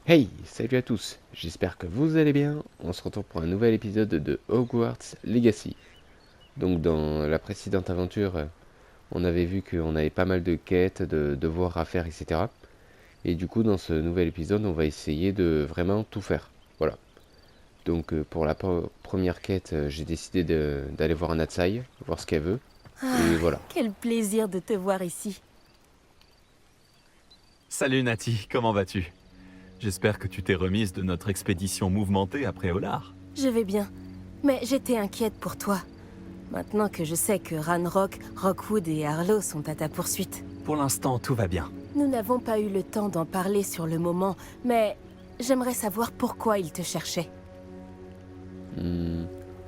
Hey, salut à tous, j'espère que vous allez bien. On se retrouve pour un nouvel épisode de Hogwarts Legacy. Donc dans la précédente aventure, on avait vu qu'on avait pas mal de quêtes, de devoirs à faire, etc. Et du coup dans ce nouvel épisode, on va essayer de vraiment tout faire. Voilà. Donc pour la première quête, j'ai décidé d'aller voir Natsai, voir ce qu'elle veut. Ah, Et voilà. quel plaisir de te voir ici. Salut Nati, comment vas-tu? J'espère que tu t'es remise de notre expédition mouvementée après Olar. Je vais bien, mais j'étais inquiète pour toi. Maintenant que je sais que Ranrock, Rockwood et Harlow sont à ta poursuite. Pour l'instant, tout va bien. Nous n'avons pas eu le temps d'en parler sur le moment, mais j'aimerais savoir pourquoi ils te cherchaient.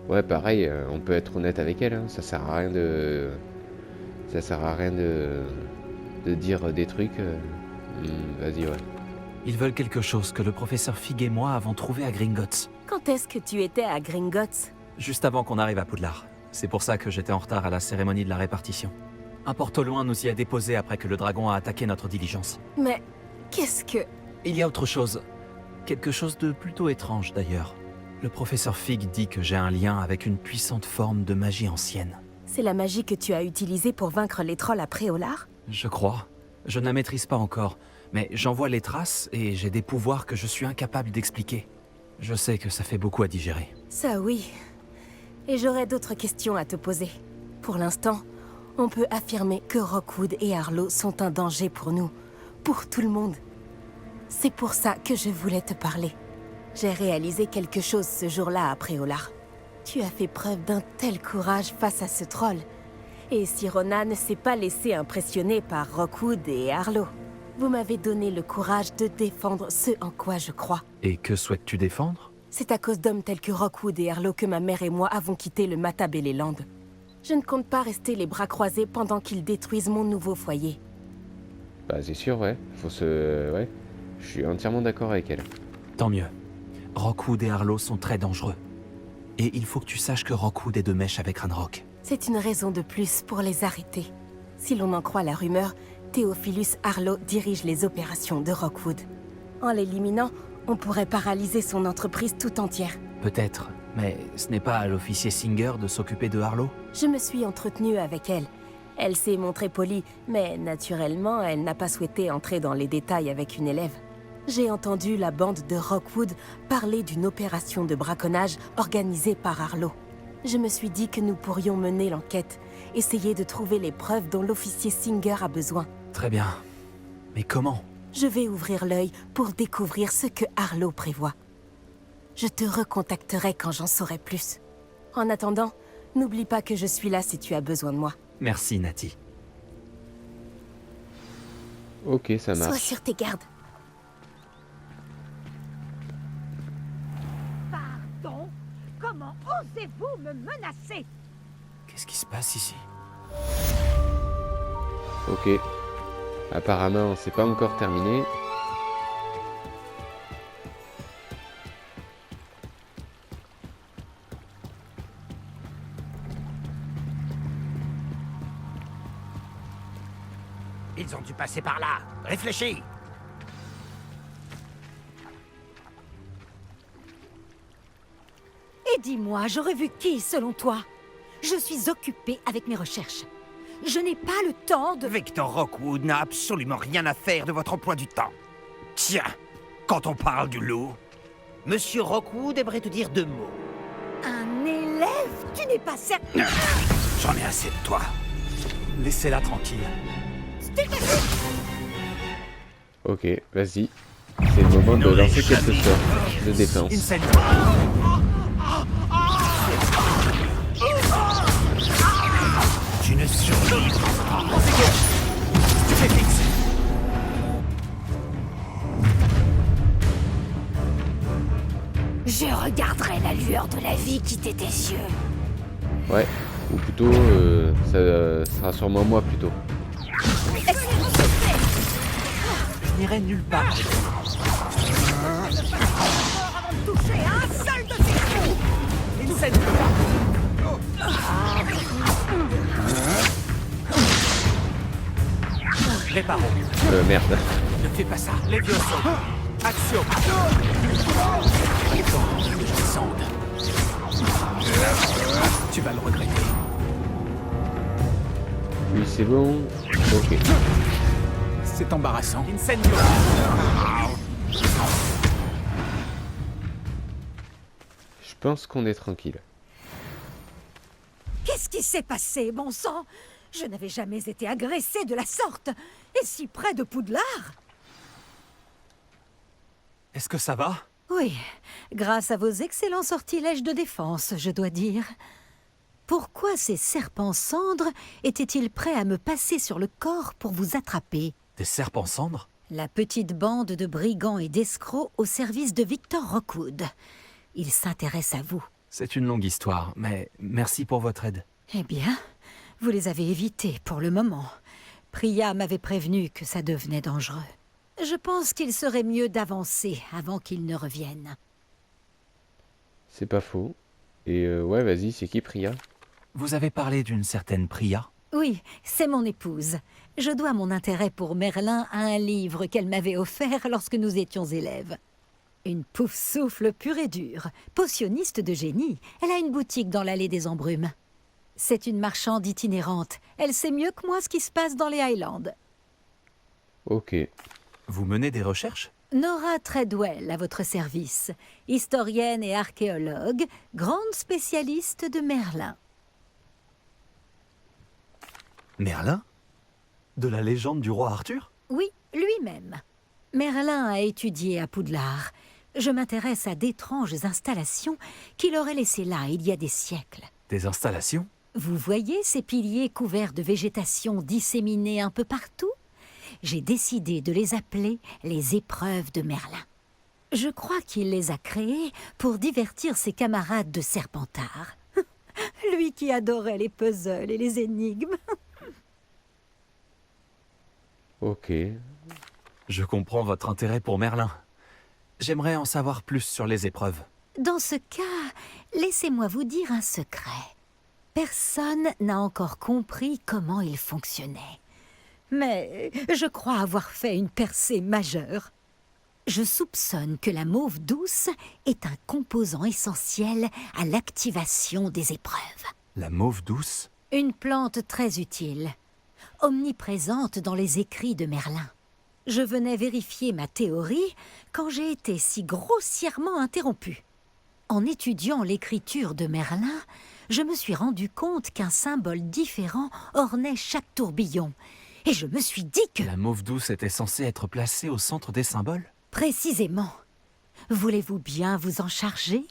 Ouais, pareil, on peut être honnête avec elle, hein. Ça sert à rien de... Ça sert à rien de dire des trucs. Vas-y, ouais. Ils veulent quelque chose que le professeur Fig et moi avons trouvé à Gringotts, Quand est-ce que tu étais à Gringotts? juste avant qu'on arrive à Poudlard. C'est pour ça que j'étais en retard à la cérémonie de la répartition. Un porte au loin nous y a déposé après que le dragon a attaqué notre diligence. Mais qu'est-ce que... Il y a autre chose. Quelque chose de plutôt étrange d'ailleurs. Le professeur Fig dit que j'ai un lien avec une puissante forme de magie ancienne. C'est la magie que tu as utilisée pour vaincre les trolls après Olar? Je crois. Je ne la maîtrise pas encore, mais j'en vois les traces et j'ai des pouvoirs que je suis incapable d'expliquer. Je sais que ça fait beaucoup à digérer. Ça oui. Et j'aurais d'autres questions à te poser. Pour l'instant, on peut affirmer que Rockwood et Harlow sont un danger pour nous, pour tout le monde. C'est pour ça que je voulais te parler. J'ai réalisé quelque chose ce jour-là après Olar. Tu as fait preuve d'un tel courage face à ce troll. Et Sirona ne s'est pas laissé impressionner par Rockwood et Harlow. Vous m'avez donné le courage de défendre ce en quoi je crois. Et que souhaites-tu défendre? C'est à cause d'hommes tels que Rockwood et Harlow que ma mère et moi avons quitté le Matabeleland. Je ne compte pas rester les bras croisés pendant qu'ils détruisent mon nouveau foyer. Bah c'est sûr, ouais. Faut se... Ouais. Je suis entièrement d'accord avec elle. Tant mieux. Rockwood et Harlow sont très dangereux. Et il faut que tu saches que Rockwood est de mèche avec Ranrock. C'est une raison de plus pour les arrêter. Si l'on en croit la rumeur, Theophilus Harlow dirige les opérations de Rockwood. En l'éliminant, on pourrait paralyser son entreprise tout entière. Peut-être, mais ce n'est pas à l'officier Singer de s'occuper de Harlow? Je me suis entretenue avec elle. Elle s'est montrée polie, mais naturellement, elle n'a pas souhaité entrer dans les détails avec une élève. J'ai entendu la bande de Rockwood parler d'une opération de braconnage organisée par Harlow. Je me suis dit que nous pourrions mener l'enquête, essayer de trouver les preuves dont l'officier Singer a besoin. Très bien. Mais comment? Je vais ouvrir l'œil pour découvrir ce que Harlow prévoit. Je te recontacterai quand j'en saurai plus. En attendant, n'oublie pas que je suis là si tu as besoin de moi. Merci, Nati. Ok, ça Sois marche. sur tes gardes. Pardon? Comment osez-vous me menacer? Qu'est-ce qui se passe ici? Ok. Apparemment, c'est pas encore terminé. Ils ont dû passer par là. Réfléchis. Et dis-moi, j'aurais vu qui, selon toi? Je suis occupée avec mes recherches. Je n'ai pas le temps de... Victor Rockwood n'a absolument rien à faire de votre emploi du temps. Tiens, quand on parle du loup, Monsieur Rockwood aimerait te dire deux mots. Un élève? Tu n'es pas certain... J'en ai assez de toi. Laissez-la tranquille. Ok, vas-y. C'est le moment de lancer quelque chose de défense. Insane. Tu ne survivras pas. Je regarderai la lueur de la vie quitter tes yeux. Ouais. Ou plutôt, ça sera sûrement moi plutôt. Je n'irai nulle part. Avant de toucher un seul de tes coups. Insane. Les barreaux. Merde. Ne fais pas ça. Les vieux sauts. Action. Attends, je descende. Tu vas le regretter. Oui, c'est bon. Ok. C'est embarrassant. Incendio. Je pense qu'on est tranquille. Qu'est-ce qui s'est passé, bon sang? Je n'avais jamais été agressée de la sorte, et si près de Poudlard. Est-ce que ça va? Oui, grâce à vos excellents sortilèges de défense, je dois dire. Pourquoi ces serpents cendres étaient-ils prêts à me passer sur le corps pour vous attraper? Des serpents cendres? La petite bande de brigands et d'escrocs au service de Victor Rockwood. Ils s'intéressent à vous. C'est une longue histoire, mais merci pour votre aide. Eh bien, vous les avez évités pour le moment. Priya m'avait prévenu que ça devenait dangereux. Je pense qu'il serait mieux d'avancer avant qu'ils ne reviennent. C'est pas faux. Et ouais, vas-y, c'est qui Priya? Vous avez parlé d'une certaine Priya? Oui, c'est mon épouse. Je dois mon intérêt pour Merlin à un livre qu'elle m'avait offert lorsque nous étions élèves. Une pouf-souffle pure et dure, potionniste de génie. Elle a une boutique dans l'allée des Embrumes. C'est une marchande itinérante. Elle sait mieux que moi ce qui se passe dans les Highlands. Ok. Vous menez des recherches? Nora Treadwell à votre service, historienne et archéologue, grande spécialiste de Merlin. Merlin? De la légende du roi Arthur? Oui, lui-même. Merlin a étudié à Poudlard. Je m'intéresse à d'étranges installations qu'il aurait laissées là il y a des siècles. Des installations? Vous voyez ces piliers couverts de végétation disséminés un peu partout? J'ai décidé de les appeler les épreuves de Merlin. Je crois qu'il les a créées pour divertir ses camarades de Serpentard. Lui qui adorait les puzzles et les énigmes. Ok. Je comprends votre intérêt pour Merlin. J'aimerais en savoir plus sur les épreuves. Dans ce cas, laissez-moi vous dire un secret. Personne n'a encore compris comment il fonctionnait. Mais je crois avoir fait une percée majeure. Je soupçonne que la mauve douce est un composant essentiel à l'activation des épreuves. La mauve douce? Une plante très utile, omniprésente dans les écrits de Merlin. Je venais vérifier ma théorie quand j'ai été si grossièrement interrompue. En étudiant l'écriture de Merlin, je me suis rendu compte qu'un symbole différent ornait chaque tourbillon. Et je me suis dit que... La mauve douce était censée être placée au centre des symboles? Précisément. Voulez-vous bien vous en charger?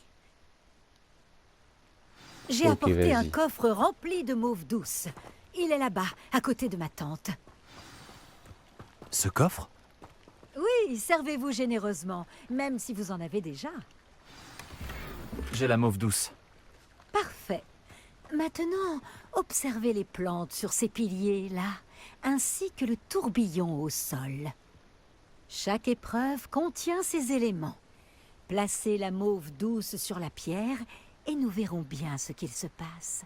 J'ai Ok, apporté un vas-y. coffre rempli de mauve douce. Il est là-bas, à côté de ma tante. Ce coffre? Oui, servez-vous généreusement, même si vous en avez déjà. J'ai la mauve douce. Parfait. Maintenant, observez les plantes sur ces piliers-là, ainsi que le tourbillon au sol. Chaque épreuve contient ces éléments. Placez la mauve douce sur la pierre et nous verrons bien ce qu'il se passe.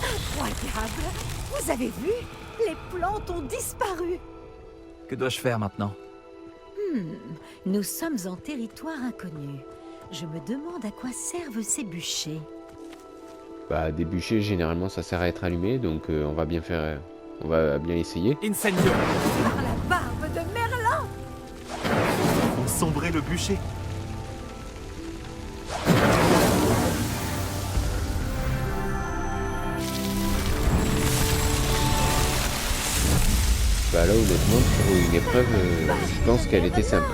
Incroyable! Vous avez vu? Les plantes ont disparu! Que dois-je faire maintenant? Nous sommes en territoire inconnu. Je me demande à quoi servent ces bûchers. Bah, des bûchers, généralement, ça sert à être allumé, donc on va bien faire... on va bien essayer. Incendio! Par la barbe de Merlin! Sombrer le bûcher! Bah là, honnêtement, pour une épreuve, je pense qu'elle était simple.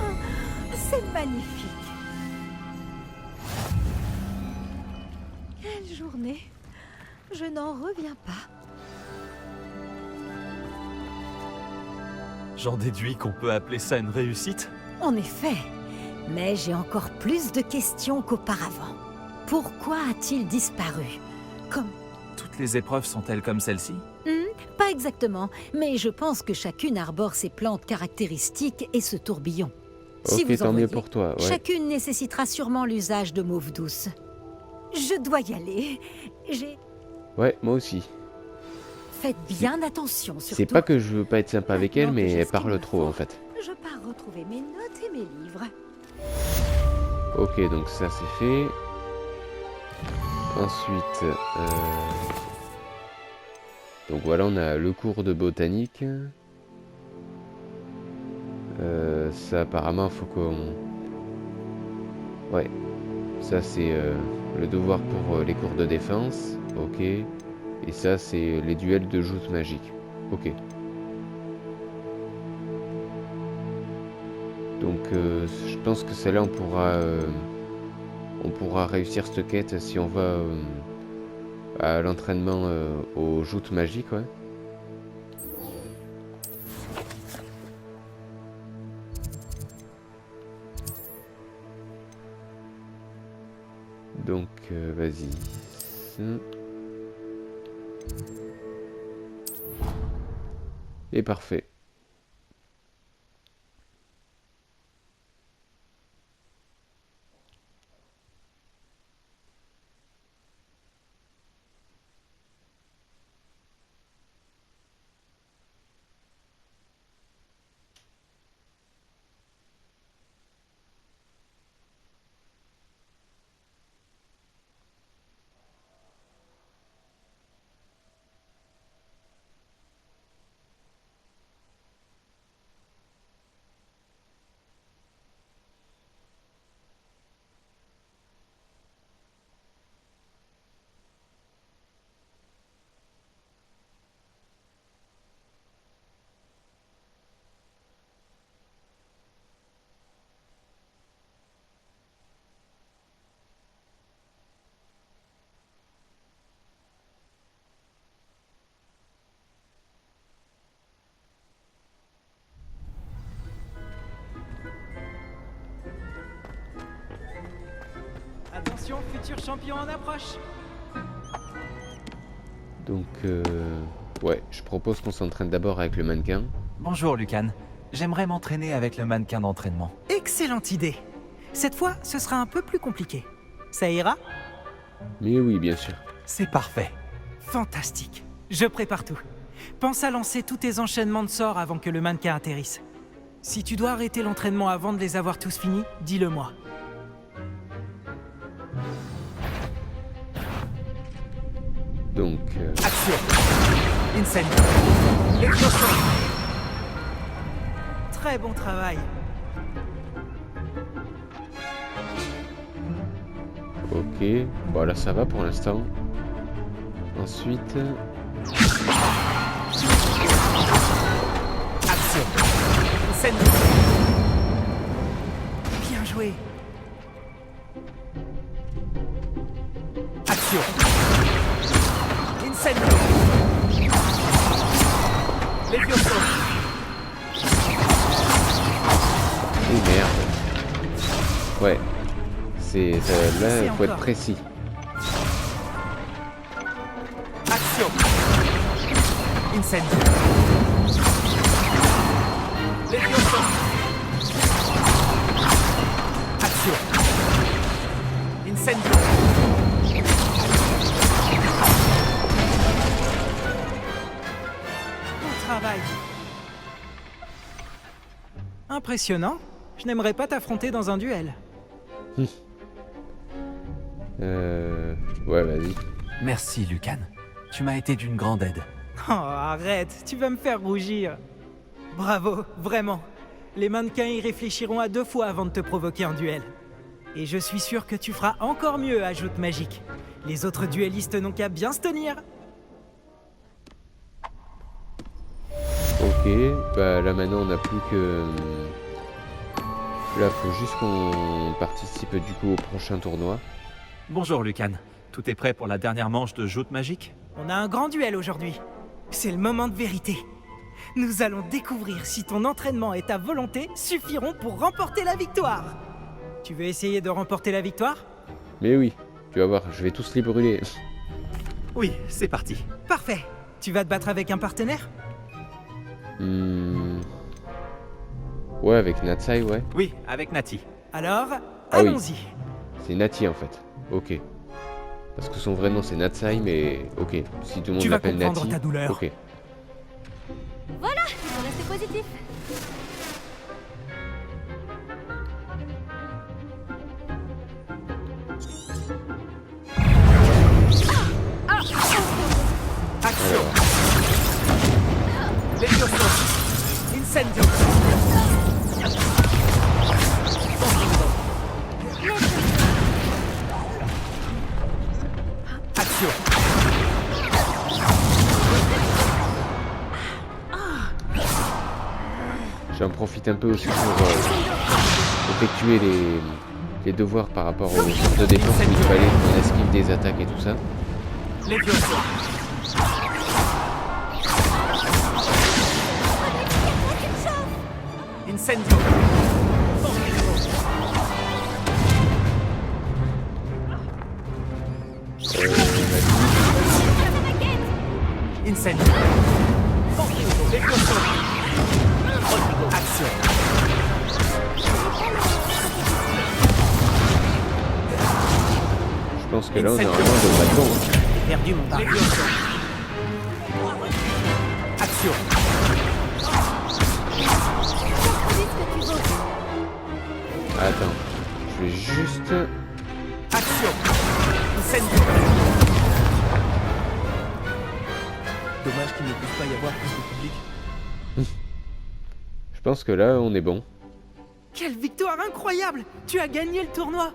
C'est magnifique. Quelle journée. Je n'en reviens pas. J'en déduis qu'on peut appeler ça une réussite? En effet. Mais j'ai encore plus de questions qu'auparavant. Pourquoi a-t-il disparu? Comme... Toutes les épreuves sont-elles comme celle-ci? Pas exactement, mais je pense que chacune arbore ses plantes caractéristiques et ce tourbillon. Si Ok, vous tant en mieux voyez, pour toi, ouais. chacune nécessitera sûrement l'usage de mauve douce. Je dois y aller. J'ai... Ouais, moi aussi. Faites bien attention, surtout. C'est pas que je veux pas être sympa avec elle, Maintenant que mais j'ai elle ce qu'il parle me trop faut, en fait. Je pars retrouver mes notes et mes livres. Ok, donc ça c'est fait. Ensuite, donc voilà, on a le cours de botanique. Ça apparemment faut qu'on... Ouais, ça c'est le devoir pour les cours de défense. Ok. Et ça c'est les duels de joutes magiques. Ok. Donc je pense que celle-là on pourra réussir cette quête si on va à l'entraînement aux joutes magiques, ouais. Donc vas-y. Et parfait. Attention, futur champion en approche. Donc ouais, je propose qu'on s'entraîne d'abord avec le mannequin. Bonjour, Lucan. J'aimerais m'entraîner avec le mannequin d'entraînement. Excellente idée. Cette fois, ce sera un peu plus compliqué. Ça ira? Mais oui, bien sûr. C'est parfait. Fantastique. Je prépare tout. Pense à lancer tous tes enchaînements de sorts avant que le mannequin atterrisse. Si tu dois arrêter l'entraînement avant de les avoir tous finis, dis-le-moi. Donc Action. Incendio. Explosion. Très bon travail. ok, bon là ça va pour l'instant. Ensuite, Action. Incendio. Bien joué. Action. Incendio. Levioso. oh merde. Ouais, c'est là il faut être encore. précis. Action. Incendio. Levioso. Action. Incendio. Bon travail. Impressionnant. Je n'aimerais pas t'affronter dans un duel. Ouais, vas-y. Merci, Lucan. Tu m'as été d'une grande aide. Oh, arrête, tu vas me faire rougir. Bravo, vraiment. Les mannequins y réfléchiront à 2 fois avant de te provoquer en duel. Et je suis sûr que tu feras encore mieux à Joute Magique. Les autres duellistes n'ont qu'à bien se tenir. Ok, bah là maintenant on n'a plus que... Là faut juste qu'on participe du coup au prochain tournoi. Bonjour, Lucan. Tout est prêt pour la dernière manche de joute magique? On a un grand duel aujourd'hui. C'est le moment de vérité. Nous allons découvrir si ton entraînement et ta volonté suffiront pour remporter la victoire. Tu veux essayer de remporter la victoire? Mais oui, tu vas voir, je vais tous les brûler. Oui, c'est parti. Parfait. Tu vas te battre avec un partenaire? Ouais, avec Natsai, ouais. Oui, avec Nati. Alors, Ah oui. allons-y. C'est Nati en fait. Ok. Parce que son vrai nom c'est Natsai, mais ok, si tout le monde Tu vas l'appelle comprendre Nati, ta douleur. ok. Voilà, il faut rester positif. Action. Levioso. Incendio. Action. J'en profite un peu aussi pour effectuer les devoirs par rapport aux sortes de défense où il fallait qu'on esquive des attaques et tout ça. Levioso. Incendio. Incendio. Levioso. Action. Je pense que là on est vraiment de pas bon. J'ai perdu mon pari. Levioso. Action. Attends, je vais juste... Action. Incendio. Dommage qu'il ne puisse pas y avoir plus de public. Je pense que là on est bon. Quelle victoire incroyable! Tu as gagné le tournoi!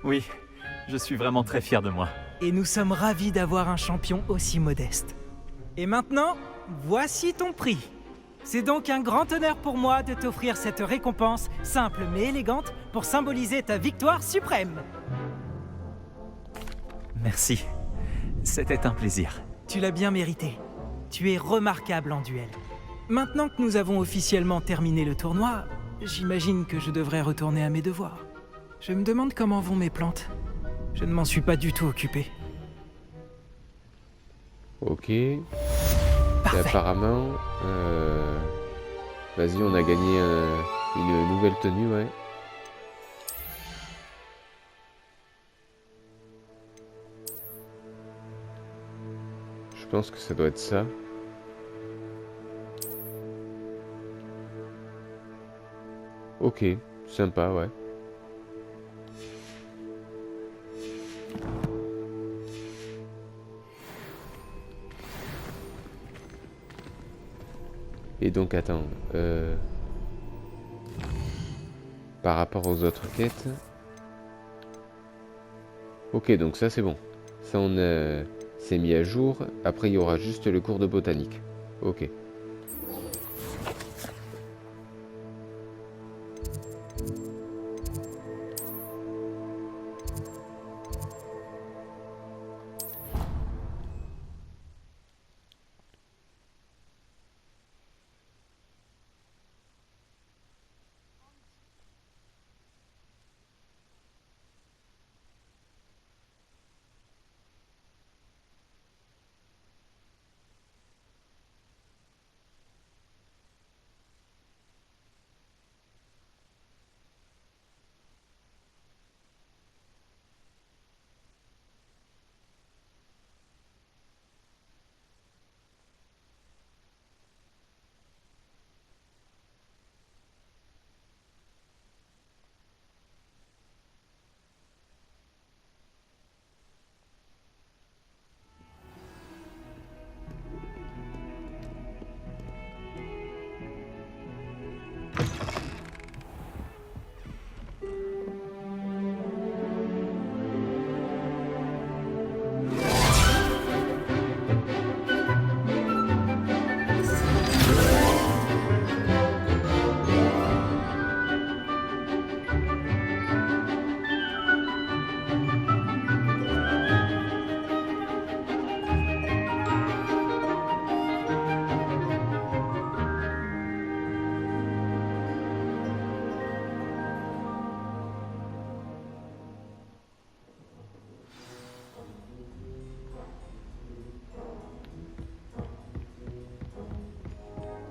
Oui, je suis vraiment très fier de moi. Et nous sommes ravis d'avoir un champion aussi modeste. Et maintenant, voici ton prix. C'est donc un grand honneur pour moi de t'offrir cette récompense, simple mais élégante, pour symboliser ta victoire suprême. Merci. C'était un plaisir. Tu l'as bien mérité. Tu es remarquable en duel. Maintenant que nous avons officiellement terminé le tournoi, j'imagine que je devrais retourner à mes devoirs. Je me demande comment vont mes plantes. Je ne m'en suis pas du tout occupé. Ok. Et Parfait. apparemment... Vas-y, on a gagné une nouvelle tenue, ouais. Je pense que ça doit être ça. Ok, sympa, ouais. Et donc, attends, par rapport aux autres quêtes... Ok, donc ça c'est bon. Ça on s'est mis à jour. Après il y aura juste le cours de botanique. Ok.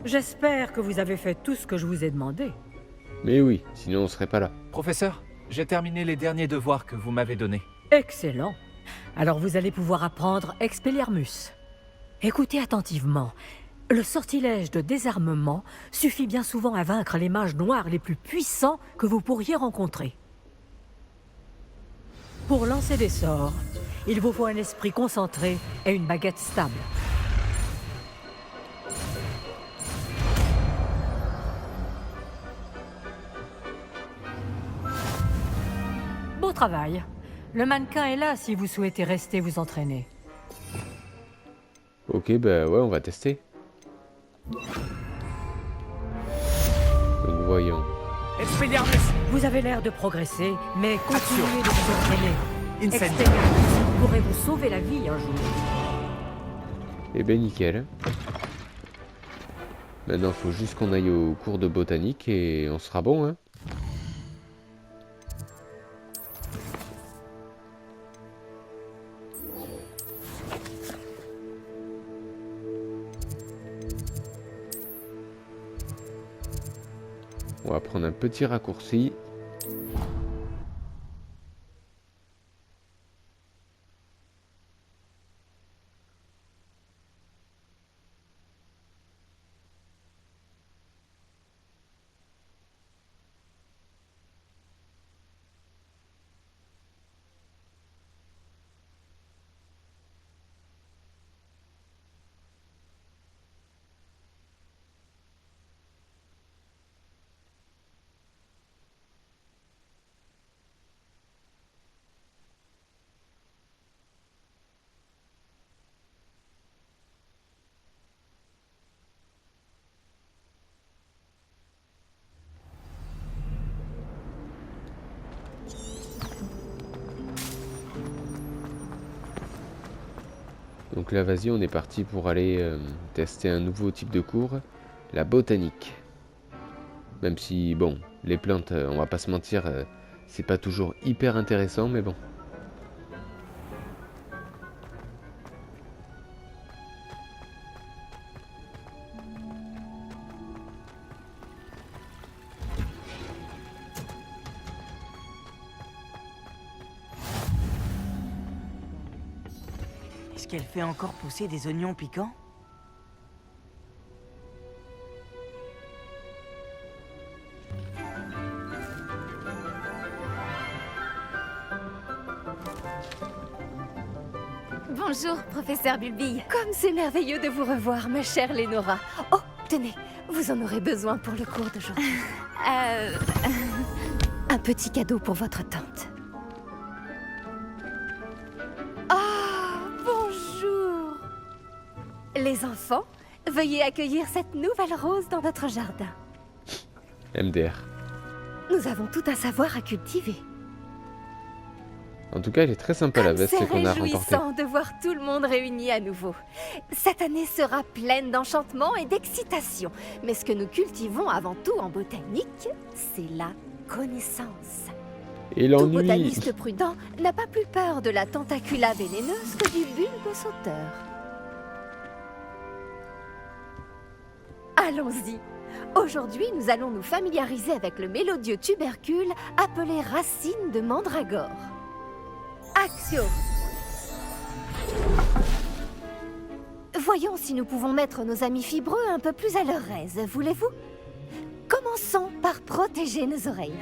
J'espère que vous avez fait tout ce que je vous ai demandé. Mais oui, sinon on serait pas là. Professeur, J'ai terminé les derniers devoirs que vous m'avez donnés. Excellent. Alors vous allez pouvoir apprendre Expelliarmus. Écoutez attentivement. Le sortilège de désarmement suffit bien souvent à vaincre les mages noirs les plus puissants que vous pourriez rencontrer. Pour lancer des sorts, il vous faut un esprit concentré et une baguette stable. Beau travail. Le mannequin est là si vous souhaitez rester vous entraîner. Ok, bah ouais, on va tester. Donc voyons. Expelliarmus! Vous avez l'air de progresser, mais continuez de vous entraîner. Incendium! Expelliarmus pourrait vous sauver la vie un jour. Eh ben nickel. Maintenant, faut juste qu'on aille au cours de botanique et on sera bon, hein. On va prendre un petit raccourci. Donc là, vas-y, on est parti pour aller tester un nouveau type de cours, la botanique. Même si, bon, les plantes, on va pas se mentir, c'est pas toujours hyper intéressant, mais bon. Est-ce qu'elle fait encore pousser des oignons piquants? Bonjour, professeur Bulbille. Comme c'est merveilleux de vous revoir, ma chère Lénora. Oh, tenez, vous en aurez besoin pour le cours d'aujourd'hui. Un petit cadeau pour votre tante. Bonjour. Les enfants, veuillez accueillir cette nouvelle rose dans notre jardin. MDR. Nous avons tout un savoir à cultiver. En tout cas, elle est très sympa la veste qu'on a remportée. C'est réjouissant de voir tout le monde réuni à nouveau. Cette année sera pleine d'enchantements et d'excitation. Mais ce que nous cultivons avant tout en botanique, c'est la connaissance. Et Tout l'ennui. botaniste prudent n'a pas plus peur de la tentacula vénéneuse que du bulbe sauteur. Allons-y. Aujourd'hui, nous allons nous familiariser avec le mélodieux tubercule appelé racine de mandragore. Axio. Voyons si nous pouvons mettre nos amis fibreux un peu plus à leur aise, voulez-vous? Commençons par protéger nos oreilles.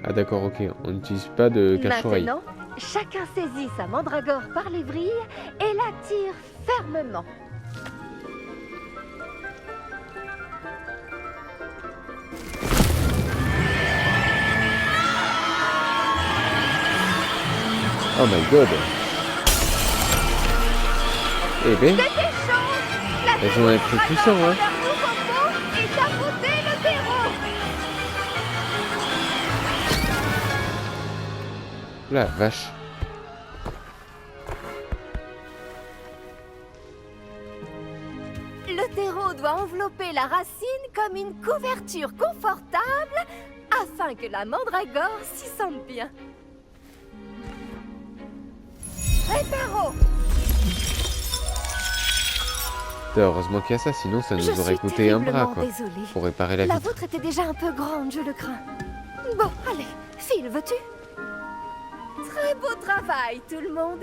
Ah d'accord, ok. On n'utilise pas de cache-oreille. Maintenant, chacun saisit sa mandragore par les vrilles et la tire fermement. Oh my god. Eh ben, elles ont un truc puissant, hein. La vache. Le terreau doit envelopper la racine comme une couverture confortable afin que la mandragore s'y sente bien. Réparo! Heureusement qu'il y a ça, sinon ça Je nous aurait suis coûté un bras, terriblement quoi. désolée. Pour réparer la La vitre. vôtre était déjà un peu grande, je le crains. Bon, allez, file, veux-tu? Très beau travail, tout le monde.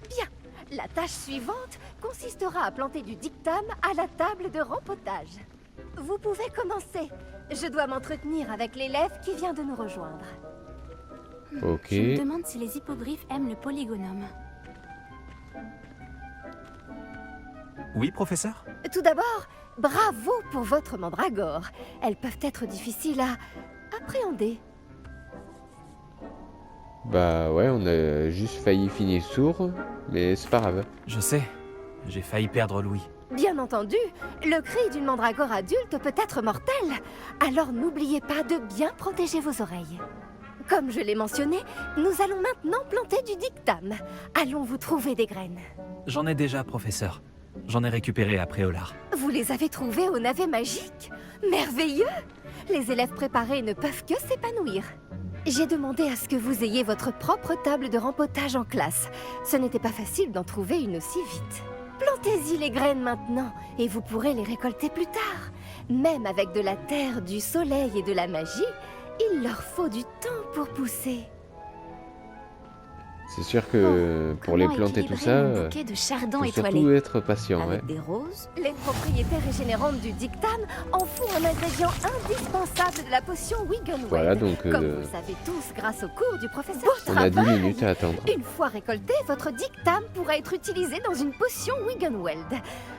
Bien, la tâche suivante consistera à planter du dictame à la table de rempotage. Vous pouvez commencer. Je dois m'entretenir avec l'élève qui vient de nous rejoindre. Ok. Je me demande si les hippogriffes aiment le polygonome. Oui, professeur? Tout d'abord, bravo pour votre mandragore. Elles peuvent être difficiles à appréhender. Bah ouais, on a juste failli finir sourd, mais c'est pas grave. Je sais. J'ai failli perdre Louis. Bien entendu, le cri d'une mandragore adulte peut être mortel. Alors n'oubliez pas de bien protéger vos oreilles. Comme je l'ai mentionné, nous allons maintenant planter du dictame. Allons vous trouver des graines. J'en ai déjà, professeur. J'en ai récupéré à Préolard. Vous les avez trouvées au navet magique? Merveilleux! Les élèves préparés ne peuvent que s'épanouir. J'ai demandé à ce que vous ayez votre propre table de rempotage en classe. Ce n'était pas facile d'en trouver une aussi vite. Plantez-y les graines maintenant, et vous pourrez les récolter plus tard. Même avec de la terre, du soleil et de la magie, il leur faut du temps pour pousser. C'est sûr que pour les Comment plantes et tout équilibrer mon ça, bouquet de chardons faut étoilés surtout être patient, ouais. Avec des roses, les propriétés régénérantes du dictame en font un ingrédient indispensable de la potion Wiggenweld. Voilà, donc Comme vous le savez tous grâce au cours du professeur on a 10 Travail. minutes à attendre. Une fois récolté, votre dictame pourra être utilisé dans une potion Wiggenweld.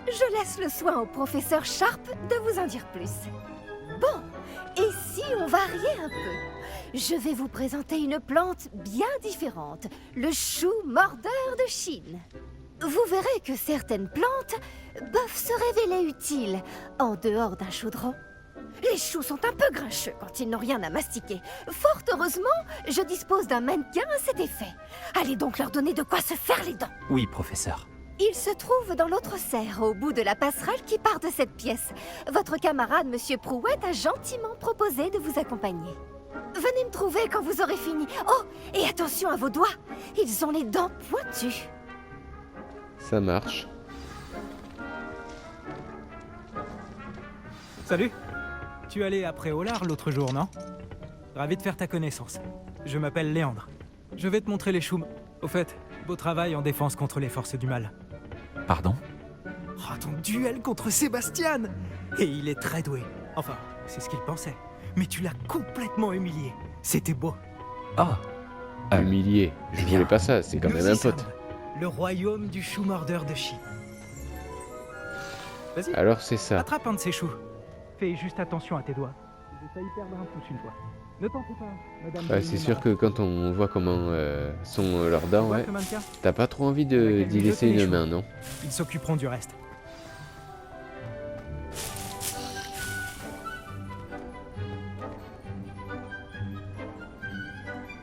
Je laisse le soin au professeur Sharp de vous en dire plus. Bon, et si on variait un peu? Je vais vous présenter une plante bien différente, le chou mordeur de Chine. Vous verrez que certaines plantes peuvent se révéler utiles en dehors d'un chaudron. Les choux sont un peu grincheux quand ils n'ont rien à mastiquer. Fort heureusement, je dispose d'un mannequin à cet effet. Allez donc leur donner de quoi se faire les dents. Oui, professeur. Il se trouve dans l'autre serre, au bout de la passerelle qui part de cette pièce. Votre camarade, Monsieur Prouette, a gentiment proposé de vous accompagner. Venez me trouver quand vous aurez fini. Oh, et attention à vos doigts, ils ont les dents pointues. Ça marche. Salut. Tu allais à Préolard l'autre jour, non? Ravi de faire ta connaissance. Je m'appelle Léandre. Je vais te montrer les choux. Au fait, beau travail en défense contre les forces du mal. Pardon? Oh, ton duel contre Sébastien! Et il est très doué. Enfin, c'est ce qu'il pensait. Mais tu l'as complètement humilié. C'était beau. Ah, Humilié. Je bien, voulais pas ça, c'est quand Nous même y un pote. sommes. Le royaume du chou mordeur de Chine. Vas-y, Alors c'est ça. attrape un de ces choux. Fais juste attention à tes doigts. J'ai failli perdre un pouce une fois. Ne t'en fais pas, madame. Ouais, c'est sûr que quand on voit comment sont leurs dents, ouais, t'as pas trop envie d'y laisser une main, non? Ils s'occuperont du reste.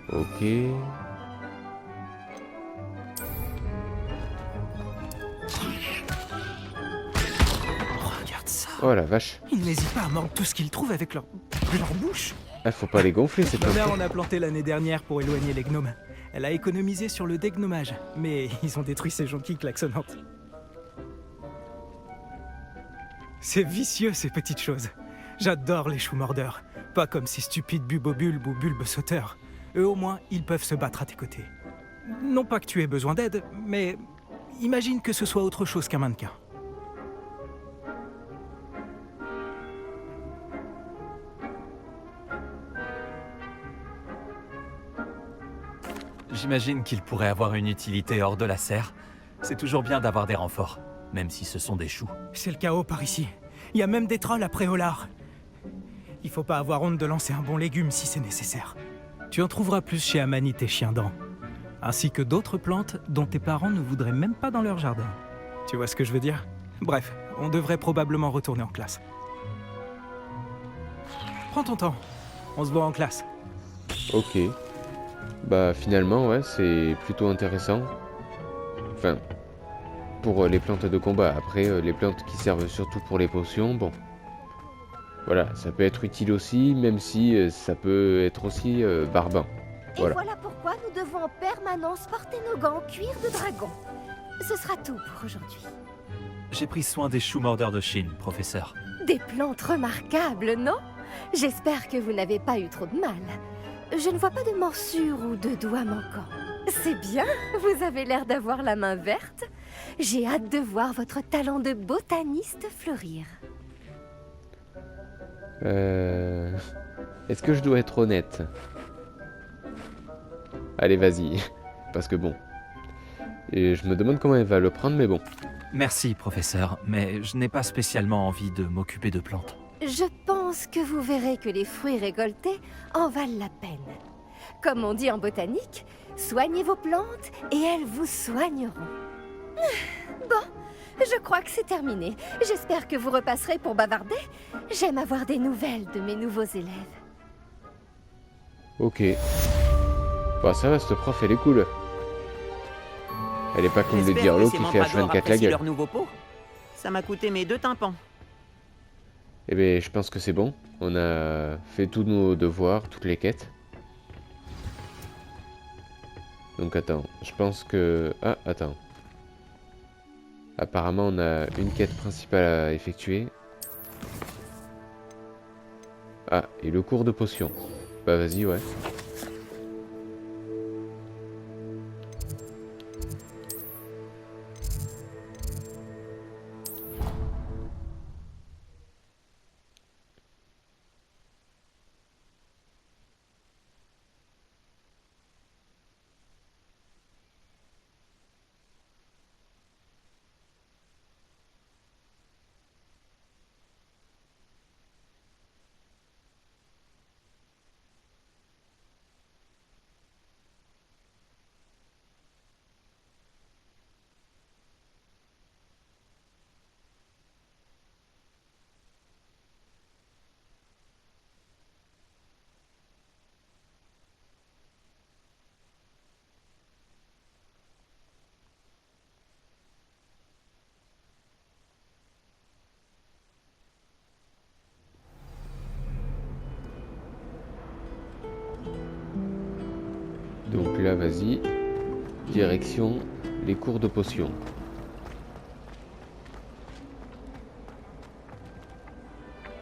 Ok. Regarde ça. Oh la vache. Ils n'hésitent pas à mordre tout ce qu'ils trouvent avec leur bouche. Ah, faut pas les gonfler, c'est Ma pas mère en a planté l'année dernière pour éloigner les gnomes. Elle a économisé sur le dégnomage, mais ils ont détruit ces jonquilles klaxonnantes. C'est vicieux ces petites choses. J'adore les choux mordeurs. Pas comme ces stupides bubobulbes ou bulbes sauteurs. Eux au moins, ils peuvent se battre à tes côtés. Non pas que tu aies besoin d'aide, mais imagine que ce soit autre chose qu'un mannequin. j'imagine qu'il pourrait avoir une utilité hors de la serre. C'est toujours bien d'avoir des renforts, même si ce sont des choux. C'est le chaos par ici. Il y a même des trolls à Préolard. Il faut pas avoir honte de lancer un bon légume si c'est nécessaire. Tu en trouveras plus chez Amanite et Chiendent, ainsi que d'autres plantes dont tes parents ne voudraient même pas dans leur jardin. Tu vois ce que je veux dire? Bref, on devrait probablement retourner en classe. Prends ton temps. On se voit en classe. Ok. Bah finalement, ouais, c'est plutôt intéressant. Enfin, pour les plantes de combat. Après, les plantes qui servent surtout pour les potions, bon. Voilà, ça peut être utile aussi, même si ça peut être aussi barbant. Et Voilà. voilà pourquoi pourquoi nous devons en permanence porter nos gants en cuir de dragon. Ce sera tout pour aujourd'hui. J'ai pris soin des choux mordeurs de Chine, professeur. Des plantes remarquables, non? J'espère que vous n'avez pas eu trop de mal. Je ne vois pas de morsures ou de doigts manquants. C'est bien, vous avez l'air d'avoir la main verte. J'ai hâte de voir votre talent de botaniste fleurir. Est-ce que je dois être honnête? Allez, vas-y. Parce que bon... Et je me demande comment elle va le prendre, mais bon. Merci, professeur, mais je n'ai pas spécialement envie de m'occuper de plantes. Je pense que vous verrez que les fruits récoltés en valent la peine. Comme on dit en botanique, soignez vos plantes et elles vous soigneront. Bon, je crois que c'est terminé. J'espère que vous repasserez pour bavarder. J'aime avoir des nouvelles de mes nouveaux élèves. Ok. Bah ça va, cette prof, elle est cool. Elle est pas comme le J'espère Dirlo que ces qui fait mandragores H24 la apprécient gueule. leur nouveau pot. Ça m'a coûté mes 2 tympans. Eh ben, je pense que c'est bon. On a fait tous nos devoirs, toutes les quêtes. Donc attends, je pense que... Ah, attends. Apparemment, on a une quête principale à effectuer. Ah, et le cours de potion. Bah vas-y, ouais. Donc là, vas-y. Direction les cours de potions.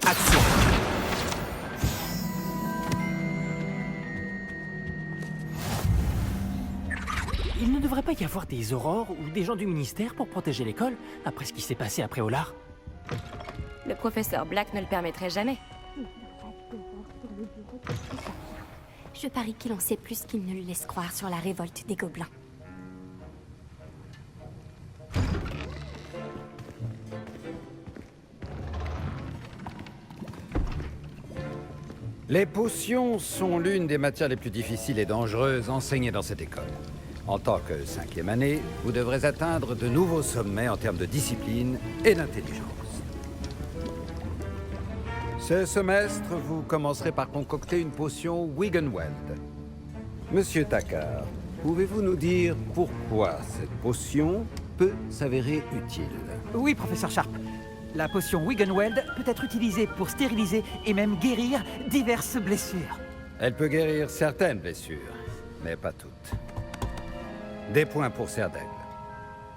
Action! Il ne devrait pas y avoir des aurores ou des gens du ministère pour protéger l'école, après ce qui s'est passé après Olar. Le professeur Black ne le permettrait jamais. Je parie qu'il en sait plus qu'il ne le laisse croire sur la révolte des gobelins. Les potions sont l'une des matières les plus difficiles et dangereuses enseignées dans cette école. En tant que 5e année, vous devrez atteindre de nouveaux sommets en termes de discipline et d'intelligence. Ce semestre, vous commencerez par concocter une potion Wiggenweld. Monsieur Takar, pouvez-vous nous dire pourquoi cette potion peut s'avérer utile? Oui, professeur Sharp. La potion Wiggenweld peut être utilisée pour stériliser et même guérir diverses blessures. Elle peut guérir certaines blessures, mais pas toutes. Des points pour Serdaigle.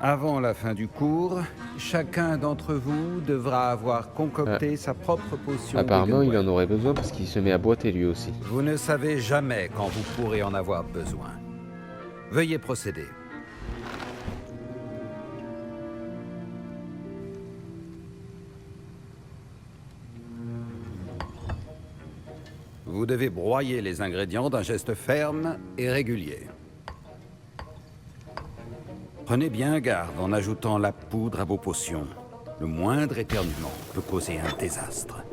Avant la fin du cours, chacun d'entre vous devra avoir concocté sa propre potion. Apparemment, il Wiggenweld. en aurait besoin parce qu'il se met à boiter lui aussi. Vous ne savez jamais quand vous pourrez en avoir besoin. Veuillez procéder. Vous devez broyer les ingrédients d'un geste ferme et régulier. Prenez bien garde en ajoutant la poudre à vos potions. Le moindre éternuement peut causer un désastre.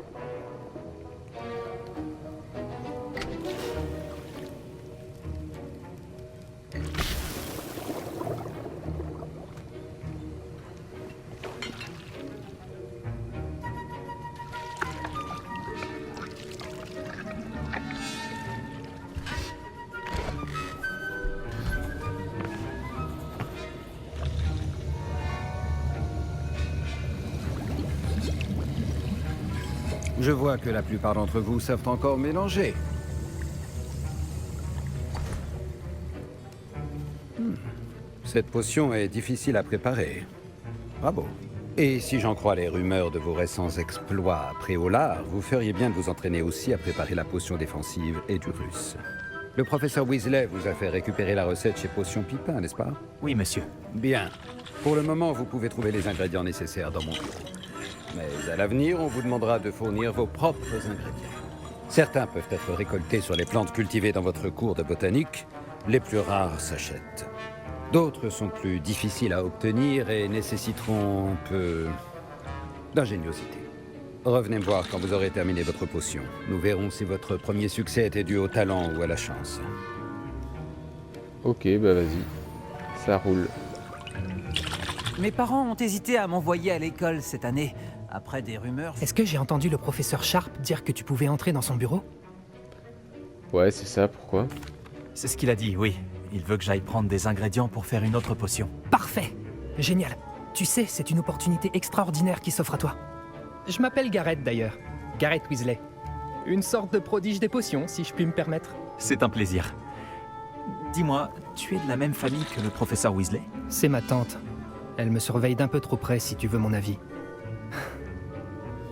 Je vois que la plupart d'entre vous savent encore mélanger. Cette potion est difficile à préparer. Bravo. Et si j'en crois les rumeurs de vos récents exploits à Préolard, vous feriez bien de vous entraîner aussi à préparer la potion défensive et du russe. Le professeur Weasley vous a fait récupérer la recette chez Potion Pipin, n'est-ce pas? Oui, monsieur. Bien. Pour le moment, vous pouvez trouver les ingrédients nécessaires dans mon bureau. Mais à l'avenir, on vous demandera de fournir vos propres ingrédients. Certains peuvent être récoltés sur les plantes cultivées dans votre cours de botanique. Les plus rares s'achètent. D'autres sont plus difficiles à obtenir et nécessiteront un peu d'ingéniosité. Revenez me voir quand vous aurez terminé votre potion. Nous verrons si votre premier succès était dû au talent ou à la chance. Ok, bah vas-y. Ça roule. Mes parents ont hésité à m'envoyer à l'école cette année, après des rumeurs. Est-ce que j'ai entendu le professeur Sharp dire que tu pouvais entrer dans son bureau? Ouais, c'est ça, pourquoi? C'est ce qu'il a dit, oui. Il veut que j'aille prendre des ingrédients pour faire une autre potion. Parfait! Génial! Tu sais, c'est une opportunité extraordinaire qui s'offre à toi. Je m'appelle Garrett d'ailleurs. Garrett Weasley. Une sorte de prodige des potions, si je puis me permettre. C'est un plaisir. Dis-moi, tu es de la même famille que le professeur Weasley? C'est ma tante. Elle me surveille d'un peu trop près, si tu veux mon avis.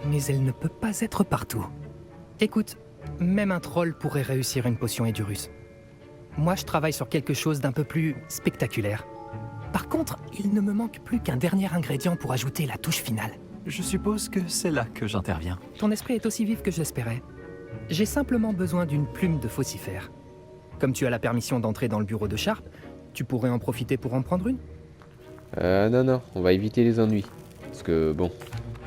Mais elle ne peut pas être partout. Écoute, même un troll pourrait réussir une potion Edurus. Moi, je travaille sur quelque chose d'un peu plus spectaculaire. Par contre, il ne me manque plus qu'un dernier ingrédient pour ajouter la touche finale. Je suppose que c'est là que j'interviens. Ton esprit est aussi vif que je l'espérais. J'ai simplement besoin d'une plume de faucifère. Comme tu as la permission d'entrer dans le bureau de Sharp, tu pourrais en profiter pour en prendre une? Non, on va éviter les ennuis. Parce que, bon...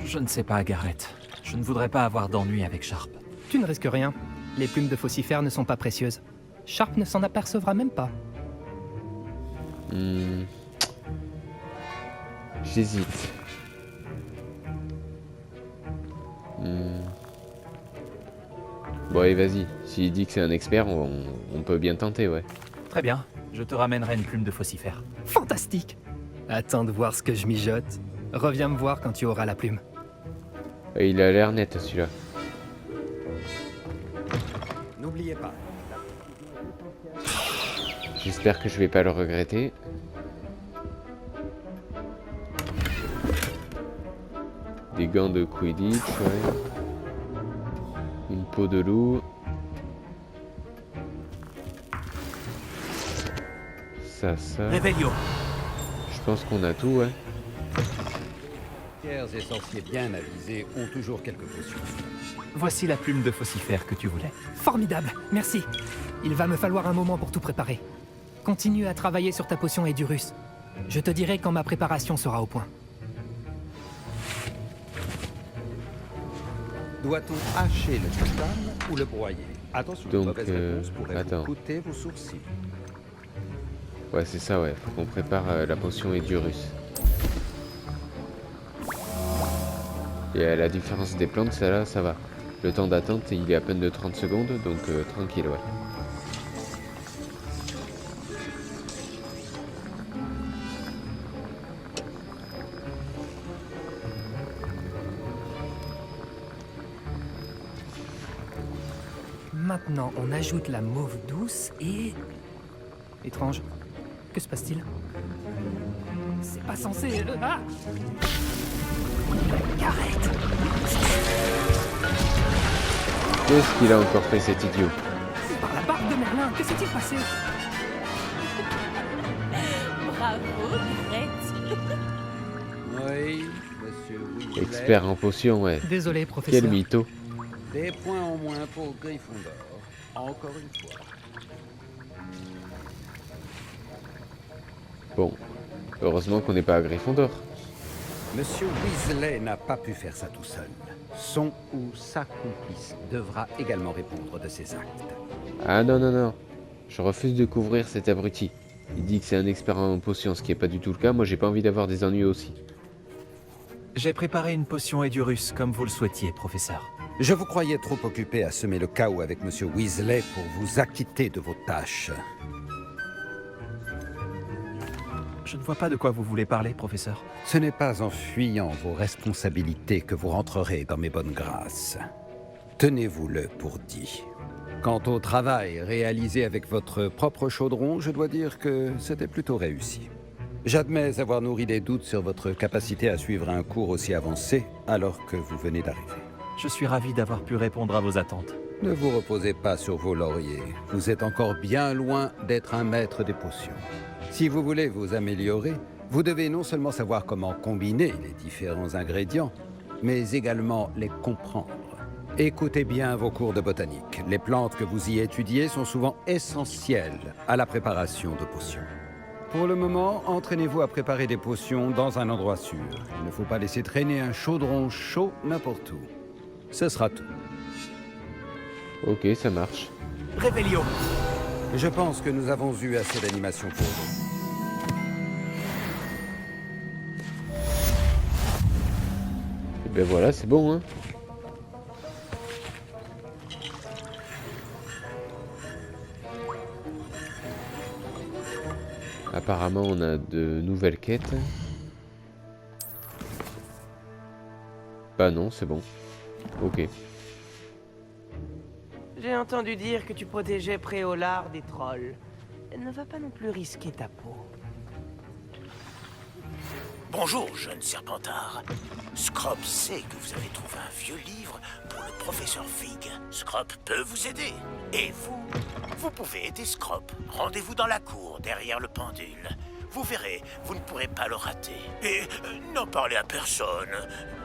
Je ne sais pas, Garrett. Je ne voudrais pas avoir d'ennui avec Sharp. Tu ne risques rien. Les plumes de faucifère ne sont pas précieuses. Sharp ne s'en apercevra même pas. J'hésite. Bon, allez, vas-y. S'il dit que c'est un expert, on peut bien tenter, ouais. Très bien. Je te ramènerai une plume de faucifère. Fantastique! Attends de voir ce que je mijote. Reviens me voir quand tu auras la plume. Et il a l'air net, celui-là. N'oubliez pas. J'espère que je vais pas le regretter. Des gants de Quidditch, ouais. Une peau de loup. Ça. Réveillon. Je pense qu'on a tout, ouais. Pierres et sorciers bien avisés ont toujours quelques potions. Voici la plume de faucifère que tu voulais. Formidable, merci. Il va me falloir un moment pour tout préparer. Continue à travailler sur ta potion Edurus. Je te dirai quand ma préparation sera au point. Doit-on hacher le total ou le broyer? Attention, donc, mauvaise réponse pourrait attends. vous coûter vos sourcils. Ouais, c'est ça, ouais. Faut qu'on prépare la potion Edurus. Et à la différence des plantes, celle-là, ça va. Le temps d'attente, il est à peine de 30 secondes, donc tranquille, ouais. Maintenant, on ajoute la mauve douce et... Étrange. Que se passe-t-il? C'est pas censé... Ah! Garrett! Qu'est-ce qu'il a encore fait, cet idiot? Par la barbe de Merlin, que s'est-il passé? Bravo, Garrett. Oui, monsieur Weasley. Expert en potion, ouais. Désolé, professeur. Quel mytho. Des points en moins pour Gryffondor. Encore une fois. Bon. Heureusement qu'on n'est pas à Gryffondor. Monsieur Weasley n'a pas pu faire ça tout seul. Son ou sa complice devra également répondre de ses actes. Ah non. Je refuse de couvrir cet abruti. Il dit que c'est un expert en potion, ce qui est pas du tout le cas. Moi, j'ai pas envie d'avoir des ennuis aussi. J'ai préparé une potion Edurus, comme vous le souhaitiez, professeur. Je vous croyais trop occupé à semer le chaos avec Monsieur Weasley pour vous acquitter de vos tâches. Je ne vois pas de quoi vous voulez parler, professeur. Ce n'est pas en fuyant vos responsabilités que vous rentrerez dans mes bonnes grâces. Tenez-vous-le pour dit. Quant au travail réalisé avec votre propre chaudron, je dois dire que c'était plutôt réussi. J'admets avoir nourri des doutes sur votre capacité à suivre un cours aussi avancé alors que vous venez d'arriver. Je suis ravi d'avoir pu répondre à vos attentes. Ne vous reposez pas sur vos lauriers. Vous êtes encore bien loin d'être un maître des potions. Si vous voulez vous améliorer, vous devez non seulement savoir comment combiner les différents ingrédients, mais également les comprendre. Écoutez bien vos cours de botanique. Les plantes que vous y étudiez sont souvent essentielles à la préparation de potions. Pour le moment, entraînez-vous à préparer des potions dans un endroit sûr. Il ne faut pas laisser traîner un chaudron chaud n'importe où. Ce sera tout. Ok, ça marche. Révélio. Je pense que nous avons eu assez d'animation pour vous. Et ben voilà, c'est bon, hein. Apparemment, on a de nouvelles quêtes. Bah non, c'est bon. Ok. J'ai entendu dire que tu protégeais Préolard des trolls. Ne va pas non plus risquer ta peau. Bonjour, jeune Serpentard. Scrop sait que vous avez trouvé un vieux livre pour le professeur Fig. Scrop peut vous aider. Et vous pouvez aider Scrop. Rendez-vous dans la cour, derrière le pendule. Vous verrez, vous ne pourrez pas le rater. Et n'en parlez à personne.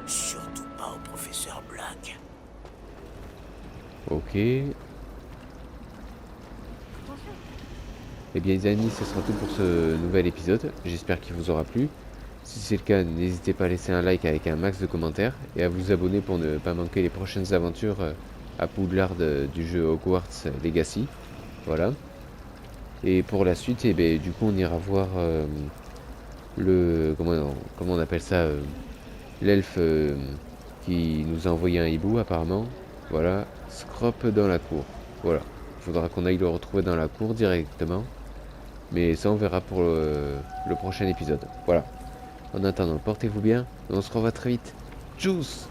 Surtout pas au professeur Black. Ok. Eh bien les amis, ce sera tout pour ce nouvel épisode. J'espère qu'il vous aura plu. Si c'est le cas, n'hésitez pas à laisser un like avec un max de commentaires et à vous abonner pour ne pas manquer les prochaines aventures à Poudlard du jeu Hogwarts Legacy. Voilà. Et pour la suite, eh bien, du coup, on ira voir le... Comment on appelle ça l'elfe qui nous a envoyé un hibou apparemment. Voilà. Scrop dans la cour. Voilà. Il faudra qu'on aille le retrouver dans la cour directement. Mais ça, on verra pour le prochain épisode. Voilà. En attendant, portez-vous bien. Et on se revoit très vite. Tchuss!